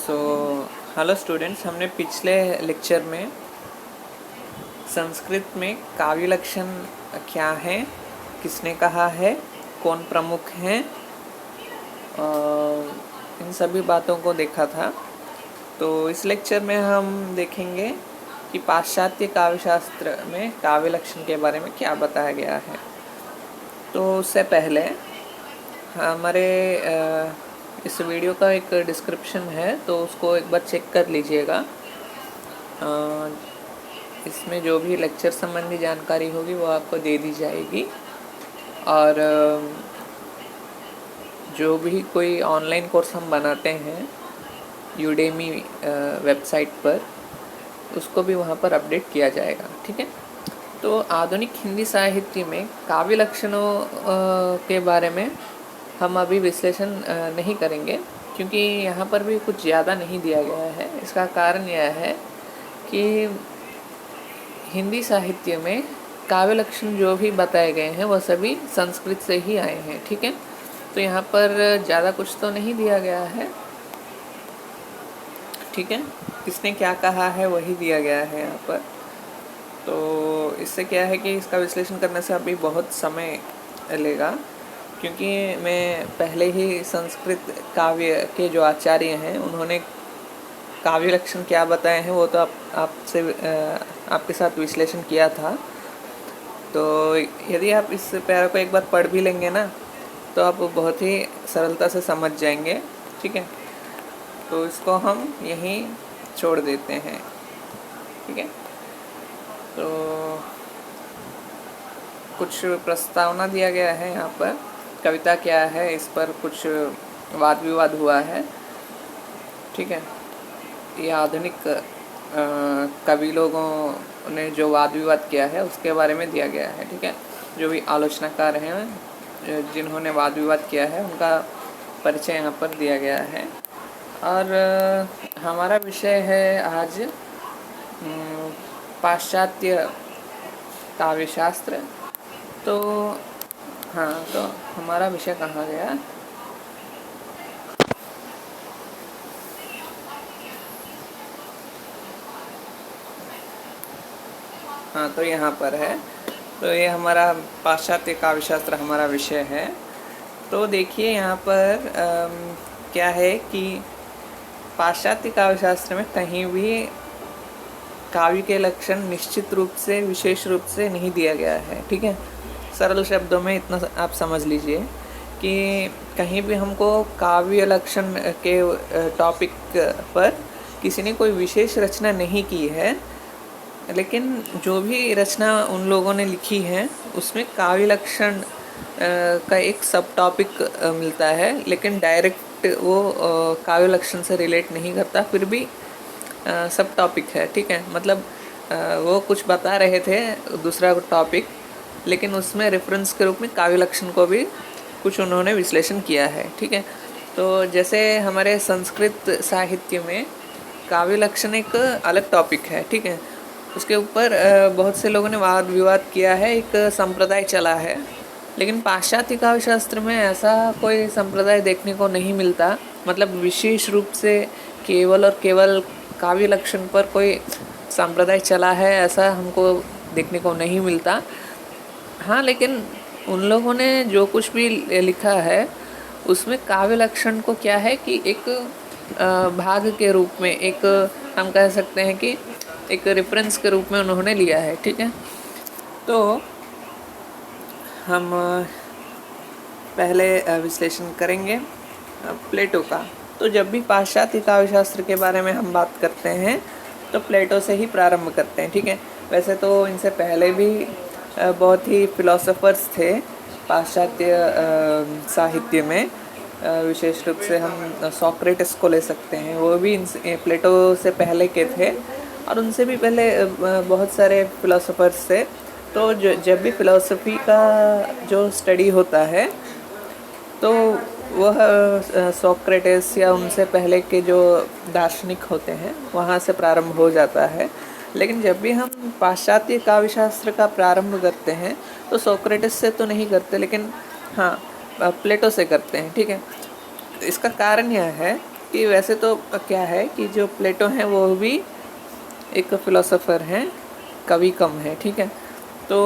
So hello students, हमने पिछले lecture में संस्कृत में काव्य लक्षण क्या है, किसने कहा है, कौन प्रमुख हैं, इन सभी बातों को देखा था। तो इस लेक्चर में हम देखेंगे कि पाश्चात्य काव्यशास्त्र में काव्य लक्षण के बारे में क्या बताया गया है। तो उससे पहले हमारे इस वीडियो का एक डिस्क्रिप्शन है, तो उसको एक बार चेक कर लीजिएगा। इसमें जो भी लेक्चर संबंधी जानकारी होगी वो आपको दे दी जाएगी। और जो भी कोई ऑनलाइन कोर्स हम बनाते हैं यूडेमी वेबसाइट पर, उसको भी वहाँ पर अपडेट किया जाएगा। ठीक है। तो आधुनिक हिंदी साहित्य में काव्य लक्षणों के बारे में हम अभी विश्लेषण नहीं करेंगे, क्योंकि यहाँ पर भी कुछ ज़्यादा नहीं दिया गया है। इसका कारण यह है कि हिंदी साहित्य में काव्य लक्षण जो भी बताए गए हैं वह सभी संस्कृत से ही आए हैं। ठीक है। तो यहाँ पर ज़्यादा कुछ तो नहीं दिया गया है। ठीक है। किसने क्या कहा है वही दिया गया है यहाँ पर। तो इससे क्या है कि इसका विश्लेषण करने से अभी बहुत समय लेगा, क्योंकि मैं पहले ही संस्कृत काव्य के जो आचार्य हैं उन्होंने काव्य लक्षण क्या बताए हैं वो तो आपके साथ विश्लेषण किया था। तो यदि आप इस पैरा को एक बार पढ़ भी लेंगे ना, तो आप बहुत ही सरलता से समझ जाएंगे। ठीक है। तो इसको हम यहीं छोड़ देते हैं। ठीक है। तो कुछ प्रस्तावना दिया गया है यहाँ पर, कविता क्या है इस पर कुछ वाद विवाद हुआ है। ठीक है। ये आधुनिक कवि लोगों ने जो वाद विवाद किया है उसके बारे में दिया गया है। ठीक है। जो भी आलोचनाकार हैं जिन्होंने वाद विवाद किया है उनका परिचय यहाँ पर दिया गया है। और हमारा विषय है आज पाश्चात्य काव्यशास्त्र। तो हाँ, तो हमारा विषय कहाँ गया? हाँ, तो यहाँ पर है। तो ये हमारा पाश्चात्य काव्यशास्त्र हमारा विषय है। तो देखिए यहाँ पर क्या है कि पाश्चात्य काव्यशास्त्र में कहीं भी काव्य के लक्षण निश्चित रूप से, विशेष रूप से नहीं दिया गया है। ठीक है। सरल शब्दों में इतना आप समझ लीजिए कि कहीं भी हमको काव्य लक्षण के टॉपिक पर किसी ने कोई विशेष रचना नहीं की है, लेकिन जो भी रचना उन लोगों ने लिखी है उसमें काव्य लक्षण का एक सब टॉपिक मिलता है, लेकिन डायरेक्ट वो काव्य लक्षण से रिलेट नहीं करता, फिर भी सब टॉपिक है। ठीक है। मतलब वो कुछ बता रहे थे दूसरा टॉपिक, लेकिन उसमें रेफरेंस के रूप में काव्य लक्षण को भी कुछ उन्होंने विश्लेषण किया है। ठीक है। तो जैसे हमारे संस्कृत साहित्य में काव्य लक्षण एक अलग टॉपिक है। ठीक है। उसके ऊपर बहुत से लोगों ने वाद विवाद किया है, एक संप्रदाय चला है। लेकिन पाश्चात्य काव्यशास्त्र में ऐसा कोई संप्रदाय देखने को नहीं मिलता। मतलब विशेष रूप से केवल और केवल काव्य लक्षण पर कोई संप्रदाय चला है ऐसा हमको देखने को नहीं मिलता। हाँ, लेकिन उन लोगों ने जो कुछ भी लिखा है उसमें काव्य लक्षण को क्या है कि एक भाग के रूप में, एक हम कह सकते हैं कि एक रेफरेंस के रूप में उन्होंने लिया है। ठीक है। तो हम पहले विश्लेषण करेंगे प्लेटो का। तो जब भी पाश्चात्य काव्यशास्त्र के बारे में हम बात करते हैं तो प्लेटो से ही प्रारंभ करते हैं। ठीक है। वैसे तो इनसे पहले भी बहुत ही फिलोसोफर्स थे पाश्चात्य साहित्य में। विशेष रूप से हम सोक्रेटिस को ले सकते हैं, वो भी प्लेटो से पहले के थे, और उनसे भी पहले बहुत सारे फिलोसोफर्स थे। तो जब भी फिलोसफी का जो स्टडी होता है तो वह सोक्रेटिस या उनसे पहले के जो दार्शनिक होते हैं वहाँ से प्रारंभ हो जाता है। लेकिन जब भी हम पाश्चात्य काव्यशास्त्र का प्रारंभ करते हैं तो सोक्रेटिस से तो नहीं करते, लेकिन हाँ प्लेटो से करते हैं। ठीक है। इसका कारण यह है कि वैसे तो क्या है कि जो प्लेटो हैं वो भी एक फिलोसोफर हैं, कवि कम है, ठीक है। तो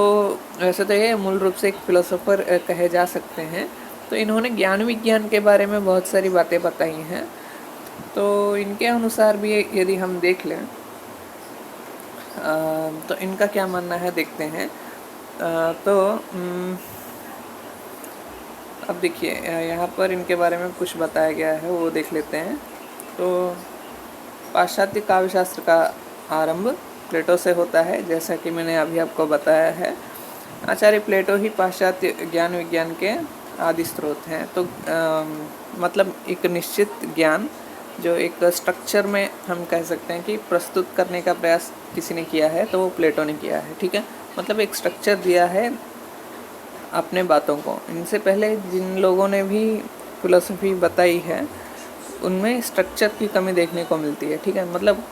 वैसे तो ये मूल रूप से एक फिलोसोफर कहे जा सकते हैं। तो इन्होंने ज्ञान विज्ञान के बारे में बहुत सारी बातें बताई हैं। तो इनके अनुसार भी यदि हम देख लें तो इनका क्या मानना है देखते हैं। तो अब देखिए यहाँ पर इनके बारे में कुछ बताया गया है, वो देख लेते हैं। तो पाश्चात्य काव्यशास्त्र का आरंभ प्लेटो से होता है, जैसा कि मैंने अभी आपको बताया है। आचार्य प्लेटो ही पाश्चात्य ज्ञान विज्ञान के आदि स्रोत हैं। तो मतलब एक निश्चित ज्ञान जो एक स्ट्रक्चर में हम कह सकते हैं कि प्रस्तुत करने का प्रयास किसी ने किया है, तो वो प्लेटो ने किया है, ठीक है। मतलब एक स्ट्रक्चर दिया है अपने बातों को। इनसे पहले जिन लोगों ने भी फिलोसफी बताई है उनमें स्ट्रक्चर की कमी देखने को मिलती है, ठीक है। मतलब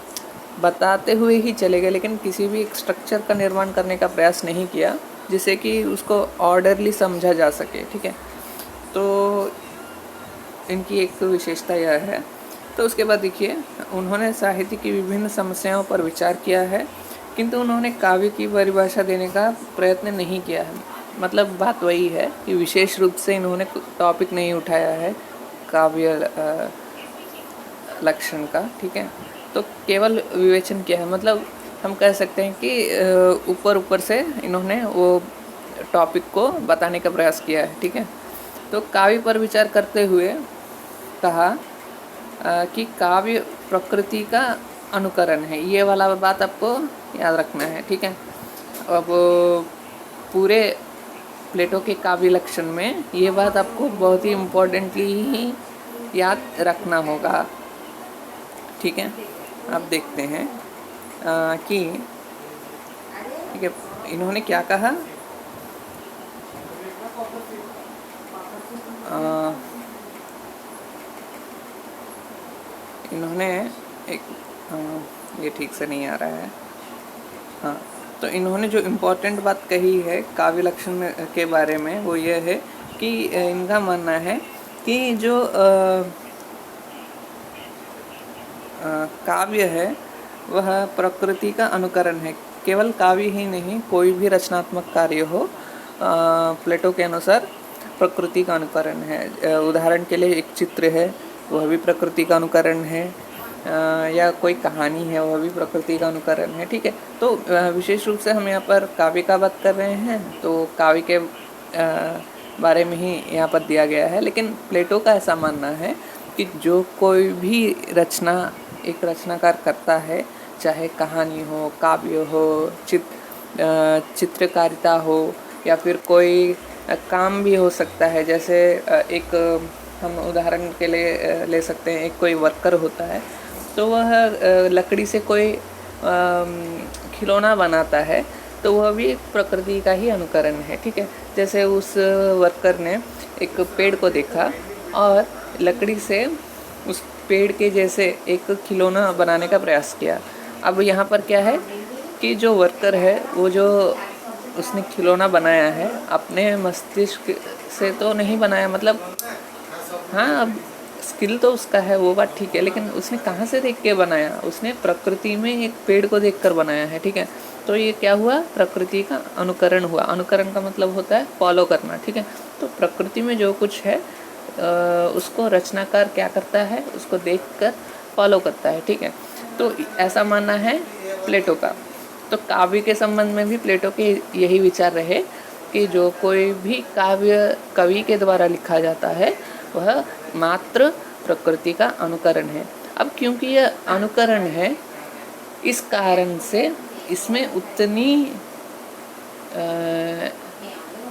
बताते हुए ही चले गए, लेकिन किसी भी एक स्ट्रक्चर का निर्माण करने का प्रयास नहीं किया जिससे कि उसको ऑर्डरली समझा जा सके, ठीक है। तो इनकी एक विशेषता यह है। तो उसके बाद देखिए उन्होंने साहित्य की विभिन्न समस्याओं पर विचार किया है, किंतु उन्होंने काव्य की परिभाषा देने का प्रयत्न नहीं किया है। मतलब बात वही है कि विशेष रूप से इन्होंने टॉपिक नहीं उठाया है काव्य लक्षण का, ठीक है। तो केवल विवेचन किया है। मतलब हम कह सकते हैं कि ऊपर ऊपर से इन्होंने वो टॉपिक को बताने का प्रयास किया है, ठीक है। तो काव्य पर विचार करते हुए कहा कि काव्य प्रकृति का अनुकरण है। ये वाला बात आपको याद रखना है, ठीक है। अब पूरे प्लेटो के काव्य लक्षण में ये बात आपको बहुत ही इम्पोर्टेंटली ही याद रखना होगा, ठीक है। अब देखते हैं कि ठीक है इन्होंने क्या कहा। इन्होंने एक ये ठीक से नहीं आ रहा है। हाँ, तो इन्होंने जो इम्पोर्टेंट बात कही है काव्य लक्षण के बारे में वो ये है कि इनका मानना है कि जो काव्य है वह प्रकृति का अनुकरण है। केवल काव्य ही नहीं, कोई भी रचनात्मक कार्य हो प्लेटो के अनुसार प्रकृति का अनुकरण है। उदाहरण के लिए एक चित्र है, वह भी प्रकृति का अनुकरण है, या कोई कहानी है वह भी प्रकृति का अनुकरण है, ठीक है। तो विशेष रूप से हम यहाँ पर काव्य का बात कर रहे हैं, तो काव्य के बारे में ही यहाँ पर दिया गया है। लेकिन प्लेटो का ऐसा मानना है कि जो कोई भी रचना एक रचनाकार करता है, चाहे कहानी हो, काव्य हो, चित्रकारिता हो, या फिर कोई काम भी हो सकता है। जैसे एक हम उदाहरण के लिए ले सकते हैं, एक कोई वर्कर होता है तो वह लकड़ी से कोई खिलौना बनाता है, तो वह भी एक प्रकृति का ही अनुकरण है, ठीक है। जैसे उस वर्कर ने एक पेड़ को देखा और लकड़ी से उस पेड़ के जैसे एक खिलौना बनाने का प्रयास किया। अब यहाँ पर क्या है कि जो वर्कर है वो जो उसने खिलौना बनाया है अपने मस्तिष्क से तो नहीं बनाया। मतलब हाँ, अब स्किल तो उसका है, वो बात ठीक है, लेकिन उसने कहाँ से देख के बनाया? उसने प्रकृति में एक पेड़ को देखकर बनाया है, ठीक है। तो ये क्या हुआ? प्रकृति का अनुकरण हुआ। अनुकरण का मतलब होता है फॉलो करना, ठीक है। तो प्रकृति में जो कुछ है उसको रचनाकार क्या करता है? उसको देखकर फॉलो करता है, ठीक है। तो ऐसा मानना है प्लेटो का। तो काव्य के संबंध में भी प्लेटो के यही विचार रहे कि जो कोई भी काव्य कवि के द्वारा लिखा जाता है वह मात्र प्रकृति का अनुकरण है। अब क्योंकि यह अनुकरण है, इस कारण से इसमें उतनी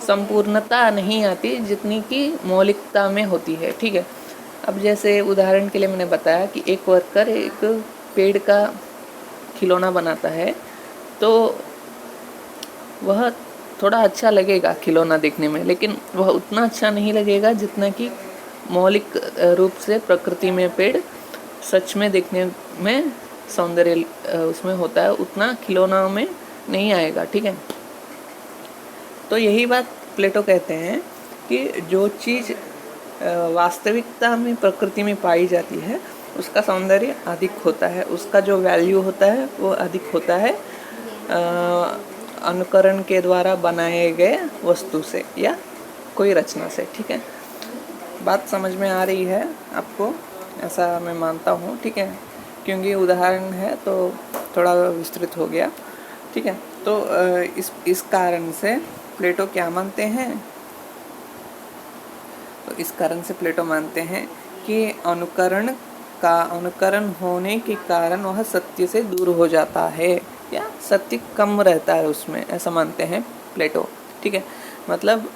संपूर्णता नहीं आती जितनी कि मौलिकता में होती है, ठीक है। अब जैसे उदाहरण के लिए मैंने बताया कि एक वर्कर एक पेड़ का खिलौना बनाता है, तो वह थोड़ा अच्छा लगेगा खिलौना देखने में, लेकिन वह उतना अच्छा नहीं लगेगा जितना कि मौलिक रूप से प्रकृति में पेड़ सच में देखने में सौंदर्य उसमें होता है, उतना खिलौना में नहीं आएगा, ठीक है। तो यही बात प्लेटो कहते हैं कि जो चीज़ वास्तविकता में प्रकृति में पाई जाती है उसका सौंदर्य अधिक होता है, उसका जो वैल्यू होता है वो अधिक होता है अनुकरण के द्वारा बनाए गए वस्तु से या कोई रचना से। ठीक है, बात समझ में आ रही है आपको, ऐसा मैं मानता हूँ। ठीक है, क्योंकि उदाहरण है तो थोड़ा विस्तृत हो गया। ठीक है, तो इस कारण से प्लेटो क्या मानते हैं, तो इस कारण से प्लेटो मानते हैं कि अनुकरण होने के कारण वह सत्य से दूर हो जाता है या सत्य कम रहता है उसमें, ऐसा मानते हैं प्लेटो। ठीक है, मतलब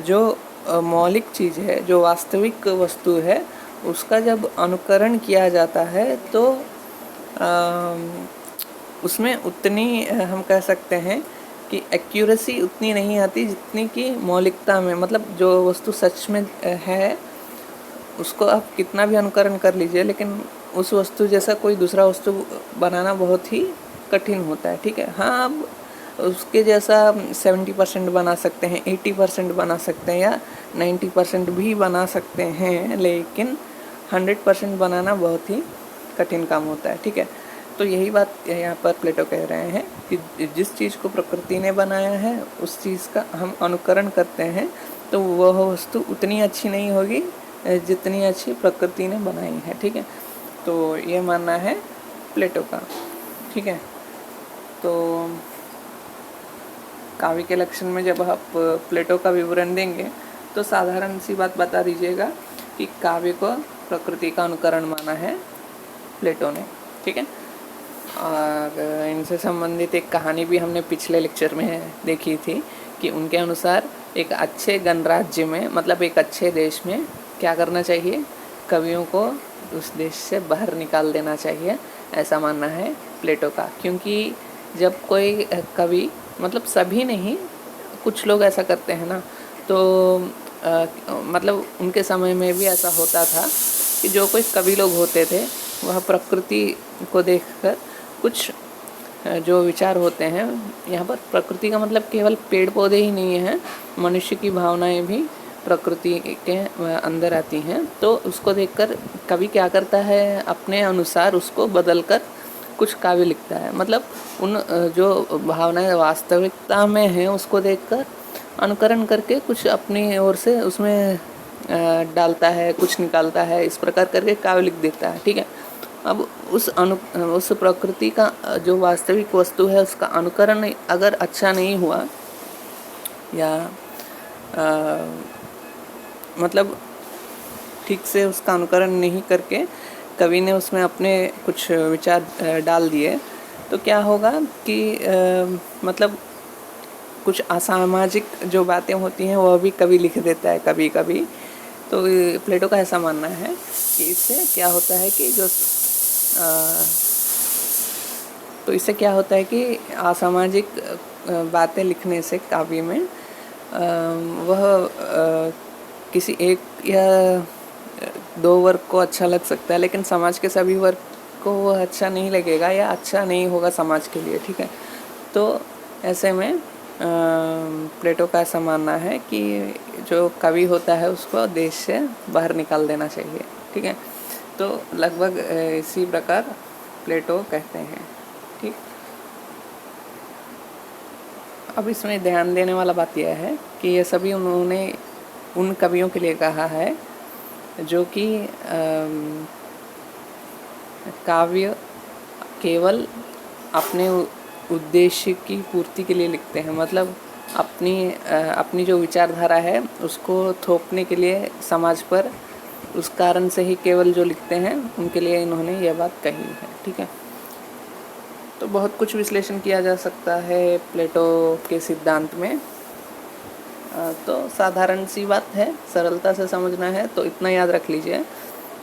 जो मौलिक चीज़ है, जो वास्तविक वस्तु है, उसका जब अनुकरण किया जाता है तो उसमें उतनी हम कह सकते हैं कि एक्यूरेसी उतनी नहीं आती जितनी कि मौलिकता में। मतलब जो वस्तु सच में है उसको आप कितना भी अनुकरण कर लीजिए, लेकिन उस वस्तु जैसा कोई दूसरा वस्तु बनाना बहुत ही कठिन होता है। ठीक है, हाँ, अब उसके जैसा 70% बना सकते हैं, 80% बना सकते हैं या 90% भी बना सकते हैं, लेकिन 100% बनाना बहुत ही कठिन काम होता है। ठीक है, तो यही बात यहाँ पर प्लेटो कह रहे हैं कि जिस चीज़ को प्रकृति ने बनाया है उस चीज़ का हम अनुकरण करते हैं तो वह वस्तु उतनी अच्छी नहीं होगी जितनी अच्छी प्रकृति ने बनाई है। ठीक है, तो ये मानना है प्लेटो का। ठीक है, तो काव्य के लक्षण में जब आप प्लेटो का विवरण देंगे तो साधारण सी बात बता दीजिएगा कि काव्य को प्रकृति का अनुकरण माना है प्लेटो ने। ठीक है, और इनसे संबंधित एक कहानी भी हमने पिछले लेक्चर में देखी थी कि उनके अनुसार एक अच्छे गणराज्य में, मतलब एक अच्छे देश में क्या करना चाहिए, कवियों को उस देश से बाहर निकाल देना चाहिए, ऐसा मानना है प्लेटो का। क्योंकि जब कोई कवि, मतलब सभी नहीं, कुछ लोग ऐसा करते हैं ना, तो मतलब उनके समय में भी ऐसा होता था कि जो कोई कवि लोग होते थे वह प्रकृति को देखकर कुछ जो विचार होते हैं, यहाँ पर प्रकृति का मतलब केवल पेड़ पौधे ही नहीं है, मनुष्य की भावनाएं भी प्रकृति के अंदर आती हैं। तो उसको देखकर कवि क्या करता है, अपने अनुसार उसको बदलकर कुछ काव्य लिखता है। मतलब उन जो भावनाएं वास्तविकता में हैं उसको देखकर अनुकरण करके कुछ अपनी ओर से उसमें डालता है, कुछ निकालता है, इस प्रकार करके काव्य लिख देता है। ठीक है, अब उस प्रकृति का जो वास्तविक वस्तु है उसका अनुकरण अगर अच्छा नहीं हुआ या मतलब ठीक से उसका अनुकरण नहीं करके कवि ने उसमें अपने कुछ विचार डाल दिए, तो क्या होगा कि मतलब कुछ असामाजिक जो बातें होती हैं वह भी कवि लिख देता है कभी कभी। तो प्लेटो का ऐसा मानना है कि इससे क्या होता है कि तो इससे क्या होता है कि असामाजिक बातें लिखने से काव्य में वह किसी एक या दो वर्ग को अच्छा लग सकता है, लेकिन समाज के सभी वर्ग को वह अच्छा नहीं लगेगा या अच्छा नहीं होगा समाज के लिए। ठीक है, तो ऐसे में प्लेटो का ऐसा मानना है कि जो कवि होता है उसको देश से बाहर निकाल देना चाहिए। ठीक है, तो लगभग इसी प्रकार प्लेटो कहते हैं। ठीक, अब इसमें ध्यान देने वाला बात यह है कि ये सभी उन्होंने उन कवियों के लिए कहा है जो कि काव्य केवल अपने उद्देश्य की पूर्ति के लिए लिखते हैं। मतलब अपनी जो विचारधारा है उसको थोपने के लिए समाज पर, उस कारण से ही केवल जो लिखते हैं उनके लिए इन्होंने यह बात कही है। ठीक है, तो बहुत कुछ विश्लेषण किया जा सकता है प्लेटो के सिद्धांत में। तो साधारण सी बात है, सरलता से समझना है तो इतना याद रख लीजिए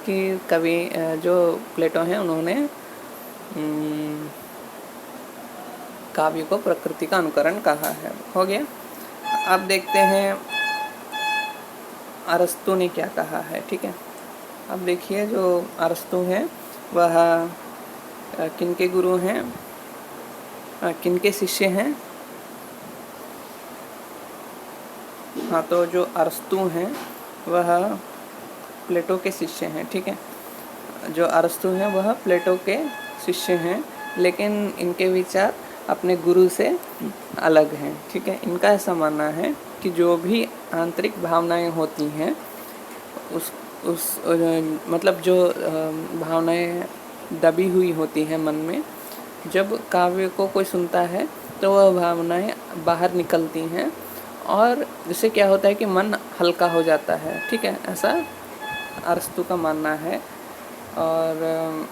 कि कवि जो प्लेटो हैं उन्होंने काव्य को प्रकृति का अनुकरण कहा है। हो गया। अब देखते हैं अरस्तु ने क्या कहा है। ठीक है, अब देखिए जो अरस्तु हैं वह किनके गुरु हैं, किनके शिष्य हैं। हाँ, तो जो अरस्तु हैं वह प्लेटो के शिष्य हैं। ठीक है, जो अरस्तु हैं वह प्लेटो के शिष्य हैं, लेकिन इनके विचार अपने गुरु से अलग हैं। ठीक है, इनका ऐसा मानना है कि जो भी आंतरिक भावनाएं होती हैं उस मतलब जो भावनाएं दबी हुई होती हैं मन में, जब काव्य को कोई सुनता है तो वह भावनाएं बाहर निकलती हैं और जिससे क्या होता है कि मन हल्का हो जाता है। ठीक है, ऐसा अरस्तु का मानना है। और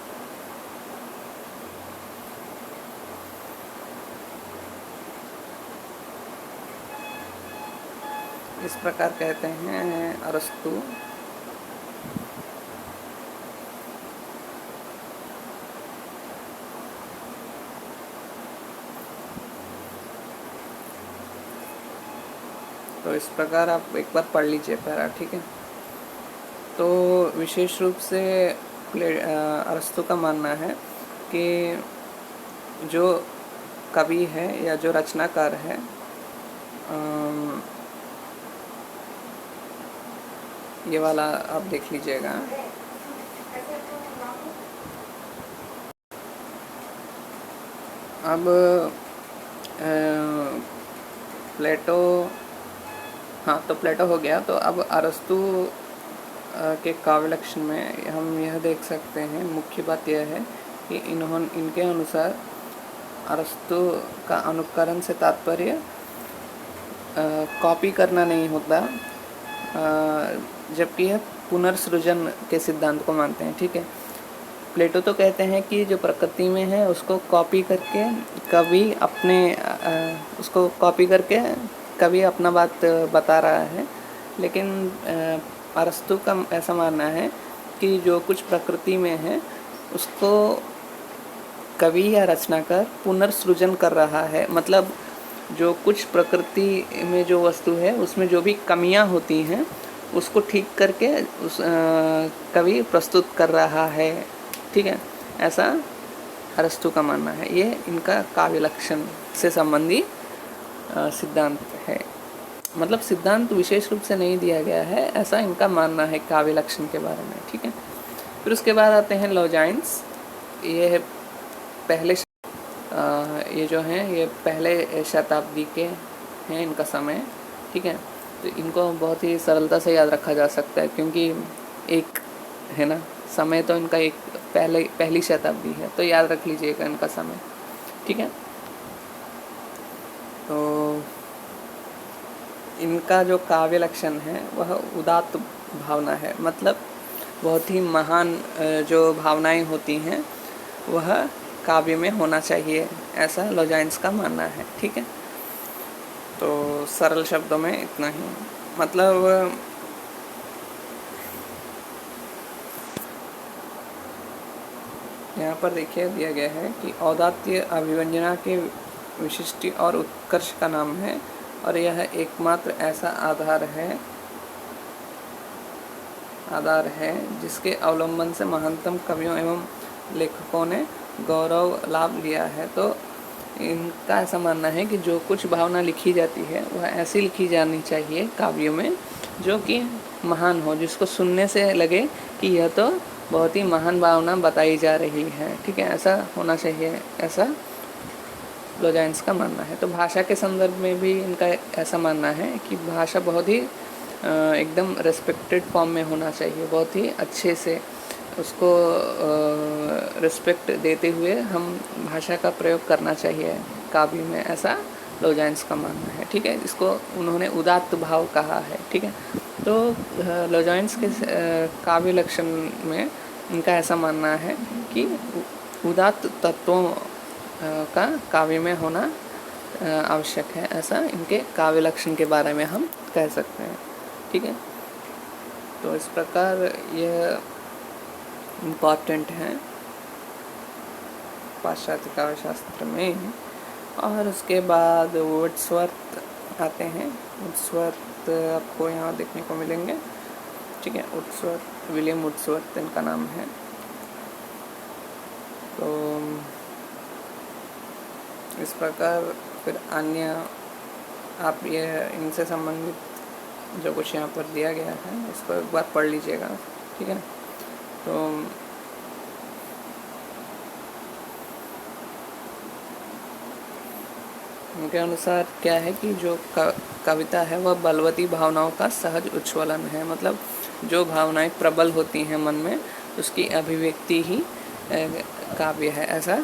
इस प्रकार कहते हैं अरस्तु। तो इस प्रकार आप एक बार पढ़ लीजिए पैरा। ठीक है, तो विशेष रूप से अरस्तु का मानना है कि जो कवि है या जो रचनाकार है ये वाला आप देख लीजिएगा। अब प्लेटो, हाँ तो प्लेटो हो गया। तो अब अरस्तु के काव्य लक्षण में हम यह देख सकते हैं, मुख्य बात यह है कि इनके अनुसार अरस्तु का अनुकरण से तात्पर्य कॉपी करना नहीं होता, जबकि यह पुनर्सृजन के सिद्धांत को मानते हैं। ठीक है, प्लेटो तो कहते हैं कि जो प्रकृति में है उसको कॉपी करके कभी अपना बात बता रहा है, लेकिन अरस्तु का ऐसा मानना है कि जो कुछ प्रकृति में है उसको कवि या रचनाकार पुनर्सृजन कर रहा है। मतलब जो कुछ प्रकृति में जो वस्तु है उसमें जो भी कमियां होती हैं उसको ठीक करके उस कवि प्रस्तुत कर रहा है। ठीक है, ऐसा अरस्तु का मानना है। ये इनका काव्य लक्षण से संबंधी सिद्धांत है। मतलब सिद्धांत विशेष रूप से नहीं दिया गया है, ऐसा इनका मानना है काव्य लक्षण के बारे में। ठीक है, फिर उसके बाद आते हैं लॉजाइन्स। ये पहले ये जो हैं ये पहले शताब्दी के हैं इनका समय। ठीक है, तो इनको बहुत ही सरलता से याद रखा जा सकता है क्योंकि एक है ना समय, तो इनका एक पहली शताब्दी है, तो याद रख लीजिएगा इनका समय। ठीक है, तो इनका जो काव्य लक्षण है वह उदात्त भावना है। मतलब बहुत ही महान जो भावनाएं होती हैं वह काव्य में होना चाहिए, ऐसा लॉजाइन्स का मानना है। ठीक है, तो सरल शब्दों में इतना ही। मतलब यहाँ पर देखिए दिया गया है कि औदात्य अभिव्यंजना के विशिष्टि और उत्कर्ष का नाम है और यह एकमात्र ऐसा आधार है जिसके अवलंबन से महानतम कवियों एवं लेखकों ने गौरव लाभ लिया है। तो इनका ऐसा मानना है कि जो कुछ भावना लिखी जाती है वह ऐसी लिखी जानी चाहिए काव्यों में जो कि महान हो, जिसको सुनने से लगे कि यह तो बहुत ही महान भावना बताई जा रही है। ठीक है, ऐसा होना चाहिए, ऐसा लॉजाइन्स का मानना है। तो भाषा के संदर्भ में भी इनका ऐसा मानना है कि भाषा बहुत ही एकदम रेस्पेक्टेड फॉर्म में होना चाहिए, बहुत ही अच्छे से उसको रिस्पेक्ट देते हुए हम भाषा का प्रयोग करना चाहिए काव्य में, ऐसा लॉजाइन्स का मानना है। ठीक है, इसको उन्होंने उदात्त भाव कहा है। ठीक है, तो लॉजाइन्स के काव्य लक्षण में इनका ऐसा मानना है कि उदात्त तत्वों का काव्य में होना आवश्यक है, ऐसा इनके काव्य लक्षण के बारे में हम कह सकते हैं। ठीक है, तो इस प्रकार यह इम्पॉर्टेंट है पाश्चात्य काव्य शास्त्र में। और उसके बाद वर्ड्सवर्थ आते हैं। वर्ड्सवर्थ आपको यहाँ देखने को मिलेंगे। ठीक है, वर्ड्सवर्थ, विलियम वर्ड्सवर्थ इनका नाम है। तो इस प्रकार फिर अन्य आप ये इनसे संबंधित जो कुछ यहाँ पर दिया गया है उसको एक बार पढ़ लीजिएगा। ठीक है, तो उनके अनुसार क्या है कि जो कविता है वह बलवती भावनाओं का सहज उच्छ्वलन है, मतलब जो भावनाएं प्रबल होती हैं मन में उसकी अभिव्यक्ति ही काव्य है, ऐसा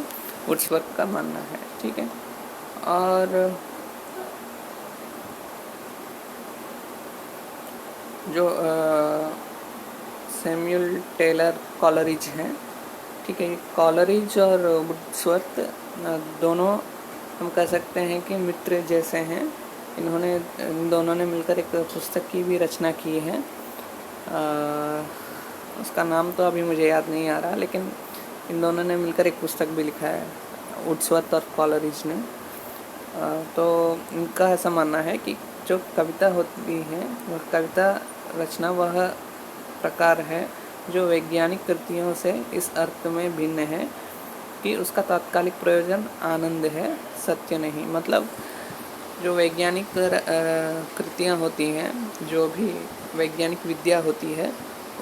वुड्सवर्थ का मानना है। ठीक है। और जो सैमुअल टेलर कॉलरिज हैं, ठीक है, कॉलरिज और वुड्सवर्थ दोनों हम कह सकते हैं कि मित्र जैसे हैं। इन दोनों ने मिलकर एक पुस्तक की भी रचना की है। उसका नाम तो अभी मुझे याद नहीं आ रहा, लेकिन इन दोनों ने मिलकर एक पुस्तक भी लिखा है, वुड्सवर्थ और कॉलरिज ने। तो इनका ऐसा मानना है कि जो कविता होती है वह कविता रचना वह प्रकार है जो वैज्ञानिक कृतियों से इस अर्थ में भिन्न है कि उसका तात्कालिक प्रयोजन आनंद है, सत्य नहीं। मतलब जो वैज्ञानिक कृतियाँ होती हैं, जो भी वैज्ञानिक विद्या होती है,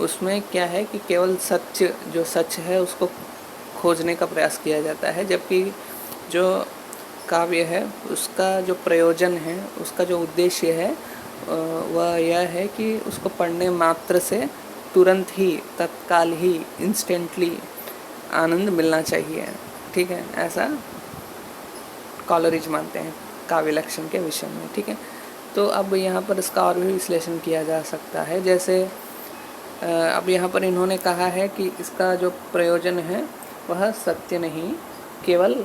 उसमें क्या है कि केवल जो सच है उसको खोजने का प्रयास किया जाता है, जबकि जो काव्य है उसका जो प्रयोजन है, उसका जो उद्देश्य है वह यह है कि उसको पढ़ने मात्र से तुरंत ही, तत्काल ही, इंस्टेंटली आनंद मिलना चाहिए। ठीक है, ऐसा कॉलरिज मानते हैं काव्य लक्षण के विषय में। ठीक है, तो अब यहाँ पर इसका और भी विश्लेषण किया जा सकता है। जैसे अब यहाँ पर इन्होंने कहा है कि इसका जो प्रयोजन है वह सत्य नहीं, केवल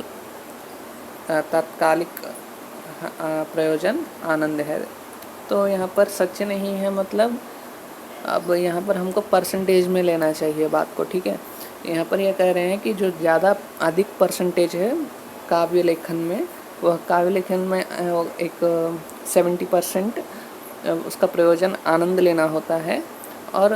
तात्कालिक प्रयोजन आनंद है। तो यहाँ पर सच नहीं है, मतलब अब यहाँ पर हमको परसेंटेज में लेना चाहिए बात को। ठीक है, यहाँ पर यह कह रहे हैं कि जो ज़्यादा अधिक परसेंटेज है काव्य लेखन में, वह काव्य लेखन में एक 70% उसका प्रयोजन आनंद लेना होता है, और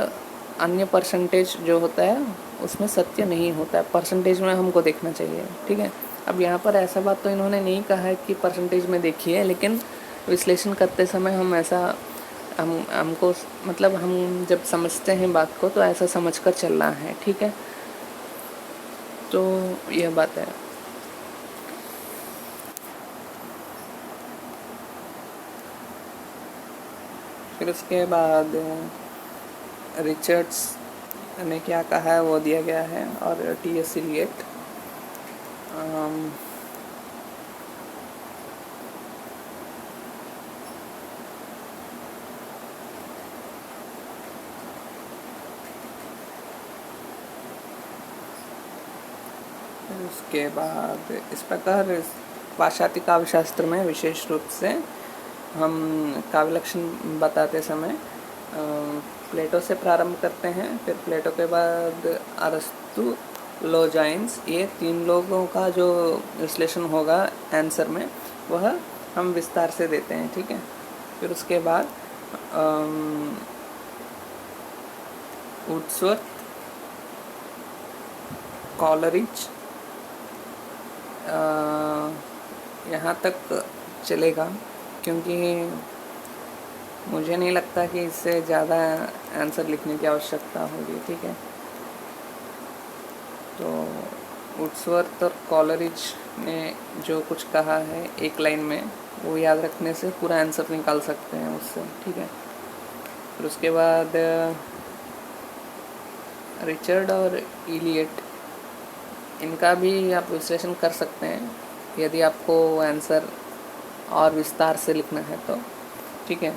अन्य परसेंटेज जो होता है उसमें सत्य नहीं होता है। परसेंटेज में हमको देखना चाहिए। ठीक है, अब यहाँ पर ऐसा बात तो इन्होंने नहीं कहा है कि परसेंटेज में देखिए, लेकिन विश्लेषण करते समय हम ऐसा हमको मतलब हम जब समझते हैं बात को तो ऐसा समझकर चलना है। ठीक है, तो यह बात है। फिर उसके बाद रिचर्ड्स ने क्या कहा है वो दिया गया है, और टी.एस. इलियट। उसके बाद इस प्रकार पाश्चात्य काव्य शास्त्र में विशेष रूप से हम काव्य लक्षण बताते समय प्लेटो से प्रारंभ करते हैं। फिर प्लेटो के बाद अरस्तु, लोजाइन्स, ये 3 लोगों का जो विश्लेषण होगा आंसर में वह हम विस्तार से देते हैं। ठीक है, फिर उसके बाद वुड्सवर्थ, कॉलरिज, यहाँ तक चलेगा, क्योंकि मुझे नहीं लगता कि इससे ज़्यादा आंसर लिखने की आवश्यकता होगी। ठीक है, तो वुड्सवर्थ और कॉलरिज ने जो कुछ कहा है एक लाइन में, वो याद रखने से पूरा आंसर निकाल सकते हैं उससे। ठीक है, फिर उसके बाद रिचर्ड और इलियट, इनका भी आप विश्लेषण कर सकते हैं यदि आपको आंसर और विस्तार से लिखना है तो। ठीक है,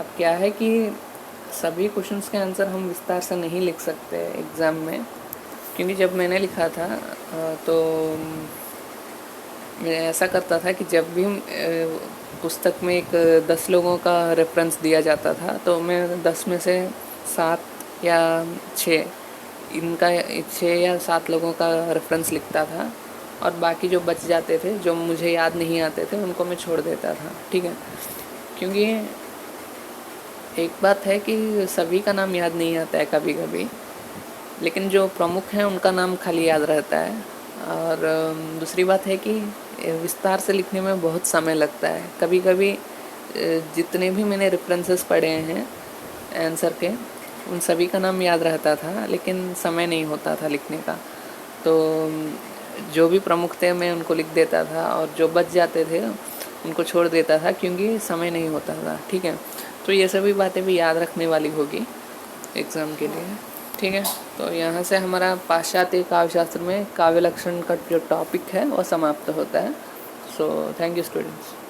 अब क्या है कि सभी क्वेश्चंस के आंसर हम विस्तार से नहीं लिख सकते एग्ज़ाम में, क्योंकि जब मैंने लिखा था तो मैं ऐसा करता था कि जब भी पुस्तक में एक 10 लोगों का रेफरेंस दिया जाता था तो मैं 10 में से 7 या 6 या 7 लोगों का रेफरेंस लिखता था, और बाकी जो बच जाते थे, जो मुझे याद नहीं आते थे, उनको मैं छोड़ देता था। ठीक है, क्योंकि एक बात है कि सभी का नाम याद नहीं आता है कभी कभी, लेकिन जो प्रमुख हैं उनका नाम खाली याद रहता है। और दूसरी बात है कि विस्तार से लिखने में बहुत समय लगता है। कभी कभी जितने भी मैंने रेफरेंसेस पढ़े हैं आंसर के, उन सभी का नाम याद रहता था, लेकिन समय नहीं होता था लिखने का। तो जो भी प्रमुख थे मैं उनको लिख देता था, और जो बच जाते थे उनको छोड़ देता था क्योंकि समय नहीं होता था। ठीक है, तो ये सभी बातें भी याद रखने वाली होगी एग्ज़ाम के लिए। ठीक है, तो यहाँ से हमारा पाश्चात्य काव्यशास्त्र में काव्य लक्षण का जो टॉपिक है वो समाप्त होता है। So thank you students.